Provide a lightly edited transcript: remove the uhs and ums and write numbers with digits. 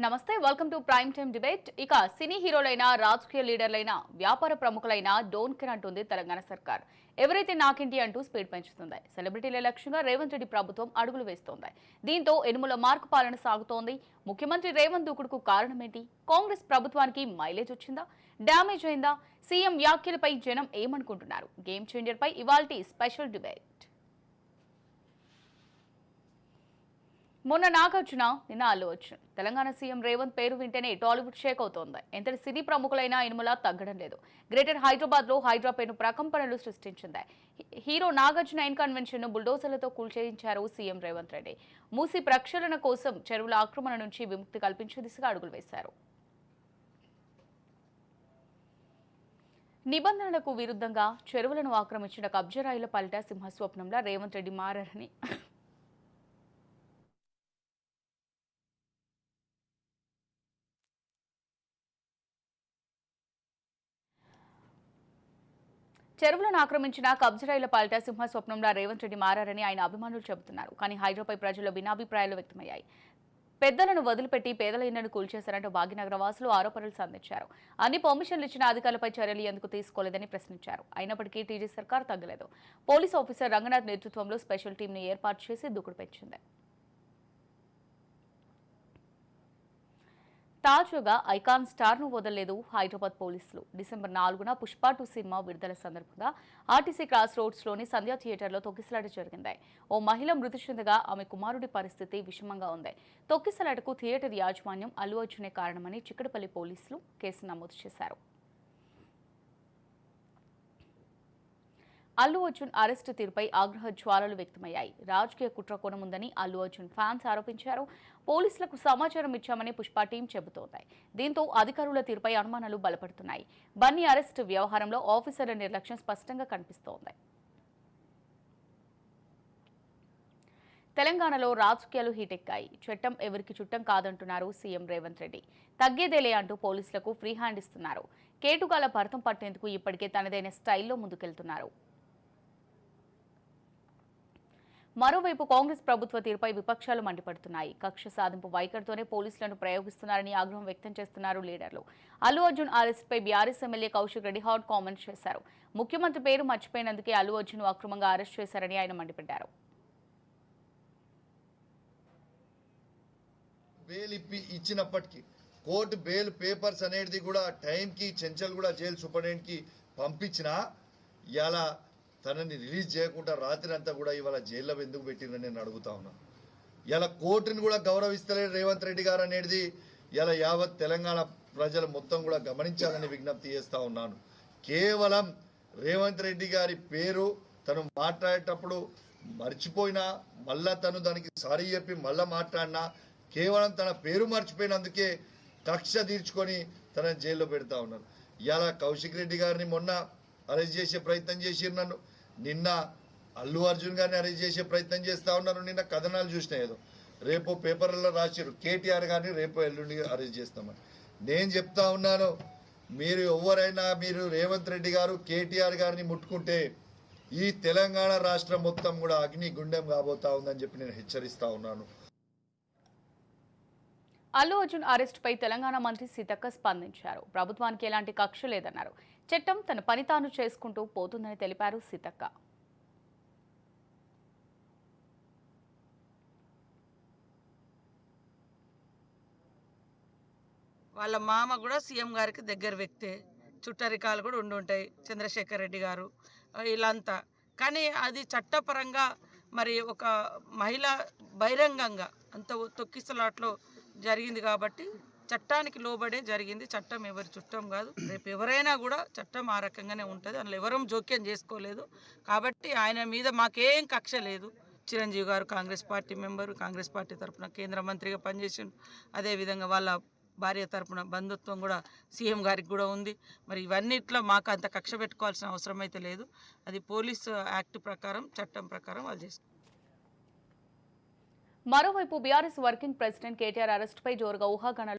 నమస్తే welcome to prime time debate. ఇక సినీ హీరోలైన రాజకీయ లీడర్లైన వ్యాపార ప్రముఖులైన డోన్ కేర్ అంటుంది తెలంగాణ సర్కార్. ఎవరైతే నాకింటి అంటూ స్పీడ్ పెంచుతుంది. సెలబ్రిటీల లక్ష్యంగా రేవంత్ రెడ్డి ప్రభుత్వం అడుగులు వేస్తోంది. దీంతో ఎనుముల మార్కు పాలన సాగుతోంది. ముఖ్యమంత్రి రేవంత్ దూకుడుకు కారణమేంటి? కాంగ్రెస్ ప్రభుత్వానికి మైలేజ్ వచ్చిందా, డ్యామేజ్ అయిందా? సీఎం వ్యాఖ్యలపై జనం ఏమనుకుంటున్నారు? గేమ్ చేంజర్ పై ఇవాల్టి స్పెషల్ డిబేట్. మొన్న నాగార్జున, నిన్న అల్లు అర్జున్. తెలంగాణ సీఎం రేవంత్ పేరు వింటేనే టాలీవుడ్ షేక్ అవుతోంది. ఎంతటి సినీ ప్రముఖులైనా ఇనుములా తగ్గడం లేదు. గ్రేటర్ హైదరాబాద్ లో హైడ్రా పేరు ప్రకంపనలు సృష్టించింది. హీరో నాగార్జున ఇన్ కన్వెన్షన్ ను బుల్డోజర్లతో కూల్చేయించారు సీఎం రేవంత్ రెడ్డి. మూసి ప్రక్షాళన కోసం చెరువుల ఆక్రమణ నుంచి విముక్తి కల్పించే దిశగా అడుగులు వేశారు. నిబంధనలకు విరుద్ధంగా చెరువులను ఆక్రమించిన కబ్జరాయిల పాలిట సింహస్వప్నంలా రేవంత్ రెడ్డి మారారని చెరువులను ఆక్రమించిన కబ్జరాయిల పాలిట సింహ స్వప్నంలో రేవంత్ రెడ్డి మారారని ఆయన అభిమానులు చెబుతున్నారు. కానీ హైడ్రాపై ప్రజల్లో భిన్నాభిప్రాయాలు వ్యక్తమయ్యాయి. పెద్దలను వదిలిపెట్టి పేదల ఇళ్లను కూల్చేశారంటూ భాగ్యనగర వాసులు ఆరోపణలు సంధించారు. అన్ని పర్మిషన్లు ఇచ్చిన అధికారులపై చర్యలు ఎందుకు తీసుకోలేదని ప్రశ్నించారు. అయినప్పటికీ టీజీ సర్కార్ తగ్గలేదు. పోలీస్ ఆఫీసర్ రంగనాథ్ నేతృత్వంలో స్పెషల్ టీంను ఏర్పాటు చేసి దూకుడు పెంచింది. తాజాగా ఐకాన్ స్టార్ ను వదలలేదు హైదరాబాద్ పోలీసులు. డిసెంబర్ 4న పుష్ప 2 సినిమా విడుదల సందర్భంగా ఆర్టీసీ క్రాస్ రోడ్స్ లోని సంధ్యా థియేటర్లో తొక్కిసలాట జరిగింది. ఓ మహిళ మృతి చెందగా ఆమె కుమారుడి పరిస్థితి విషమంగా ఉంది. తొక్కిసలాటకు థియేటర్ యాజమాన్యం అల్లు అర్జునే కారణమని చిక్కడపల్లి పోలీసులు కేసు నమోదు చేశారు. అల్లు అర్జున్ అరెస్టు తీరుపై ఆగ్రహ జ్వాలలు వ్యక్తమయ్యాయి. రాజకీయ కుట్ర కోణముందని అల్లు అర్జున్ ఫ్యాన్స్ ఆరోపించారు. పోలీసులకు సమాచారం ఇచ్చామని పుష్ప టీం చెబుతోంది. దీంతో అధికారుల తీరుపై అనుమానాలు బలపడుతున్నాయి. బన్నీ అరెస్టు వ్యవహారంలో ఆఫీసర్ల నిర్లక్ష్యం స్పష్టంగా కనిపిస్తోంది. తెలంగాణలో రాజకీయాలు హీటెక్కాయి. చట్టం ఎవరికి చుట్టం కాదంటున్నారు సీఎం రేవంత్ రెడ్డి. తగ్గేదేలే అంటూ పోలీసులకు ఫ్రీ హ్యాండ్ ఇస్తున్నారు. కేటుగాల భరతం పట్టేందుకు ఇప్పటికే తనదైన స్టైల్లో ముందుకెళ్తున్నారు. మరోవైపు కాంగ్రెస్ ప్రభుత్వ తీరుపై విపక్షాలు మండిపడుతున్నాయి. కక్ష సాధింపు వైఖరితోనే పోలీసులను ప్రయోగిస్తున్నారని ఆగ్రహం వ్యక్తం చేస్తున్నారు లీడర్లు. అల్లు అర్జున్ అరెస్టుపై BRS MLA Kaushik Reddy hot comments చేశారు. ముఖ్యమంత్రి పేరు మర్చిపోయినందుకే అల్లు అర్జున్ అక్రమంగా అరెస్ట్ చేశారని ఆయన మండిపడ్డారు. బెయిల్ ఇచ్చినప్పటికీ కోర్టు బెయిల్ పేపర్స్ అనేది కూడా టైంకి చెంచల్ కూడా జైలు సూపరింటెండెంట్కి పంపించినా ఇలా తనని రిలీజ్ చేయకుండా రాత్రి అంతా కూడా ఇవాళ జైల్లో ఎందుకు పెట్టిందని నేను అడుగుతా ఉన్నాను. ఇలా కోర్టుని కూడా గౌరవిస్తలేడు రేవంత్ రెడ్డి గారు అనేది ఇలా యావత్ తెలంగాణ ప్రజలు మొత్తం కూడా గమనించాలని విజ్ఞప్తి చేస్తూ ఉన్నాను. కేవలం రేవంత్ రెడ్డి గారి పేరు తను మాట్లాడేటప్పుడు మర్చిపోయినా మళ్ళా తను దానికి సారీ చెప్పి మళ్ళీ మాట్లాడినా కేవలం తన పేరు మర్చిపోయినందుకే కక్ష తీర్చుకొని తనని జైల్లో పెడతా ఉన్నారు. ఇలా కౌశిక్ రెడ్డి గారిని మొన్న అరెస్ట్ చేసే ప్రయత్నం చేసిరు, నన్ను నిన్న అల్లు అర్జున్ గారిని అరెస్ట్ చేసే ప్రయత్నం చేస్తూ ఉన్నారు. నిన్న కథనాలు చూసినా ఏదో రేపు పేపర్లలో రాసిరు కేటీఆర్ గారిని రేపు ఎల్లుండి అరెస్ట్ చేస్తామని. నేను చెప్తా ఉన్నాను, మీరు ఎవరైనా మీరు రేవంత్ రెడ్డి గారు కేటీఆర్ గారిని ముట్టుకుంటే ఈ తెలంగాణ రాష్ట్రం మొత్తం కూడా అగ్ని గుండెం కాబోతా ఉందని చెప్పి నేను హెచ్చరిస్తా ఉన్నాను. అల్లు అర్జున్ అరెస్టుపై తెలంగాణ మంత్రి సీతక్క స్పందించారు. ప్రభుత్వానికి ఎలాంటి కక్ష లేదన్నారు. చట్టం తన పని తాను చేసుకుంటూ పోతుందని తెలిపారు సీతక్క. వాళ్ళ మామ కూడా సీఎం గారికి దగ్గర వ్యక్తే, చుట్టరికాలు కూడా ఉండుంటాయి, చంద్రశేఖర్ రెడ్డి గారు వీళ్ళంతా. కానీ అది చట్టపరంగా మరి ఒక మహిళ బహిరంగంగా అంత తొక్కిసలాట్లో జరిగింది కాబట్టి చట్టానికి లోబడే జరిగింది. చట్టం ఎవరి చుట్టం కాదు. రేపు ఎవరైనా కూడా చట్టం ఆ రకంగానే ఉంటుంది. అందులో ఎవరూ జోక్యం చేసుకోలేదు. కాబట్టి ఆయన మీద మాకేం కక్ష లేదు. చిరంజీవి గారు Congress party member, Congress party తరఫున కేంద్ర మంత్రిగా పనిచేసిండు. అదేవిధంగా వాళ్ళ భార్య తరఫున బంధుత్వం కూడా సీఎం గారికి కూడా ఉంది. మరి ఇవన్నిట్లో మాకు అంత కక్ష పెట్టుకోవాల్సిన అవసరం అయితే లేదు. అది పోలీసు యాక్ట్ ప్రకారం చట్టం ప్రకారం వాళ్ళు చేసుకుంటారు. మరోవైపు బీఆర్ఎస్ వర్కింగ్ ప్రెసిడెంట్ కేటీఆర్ అరెస్టుపై జోరుగా ఊహాగానాలు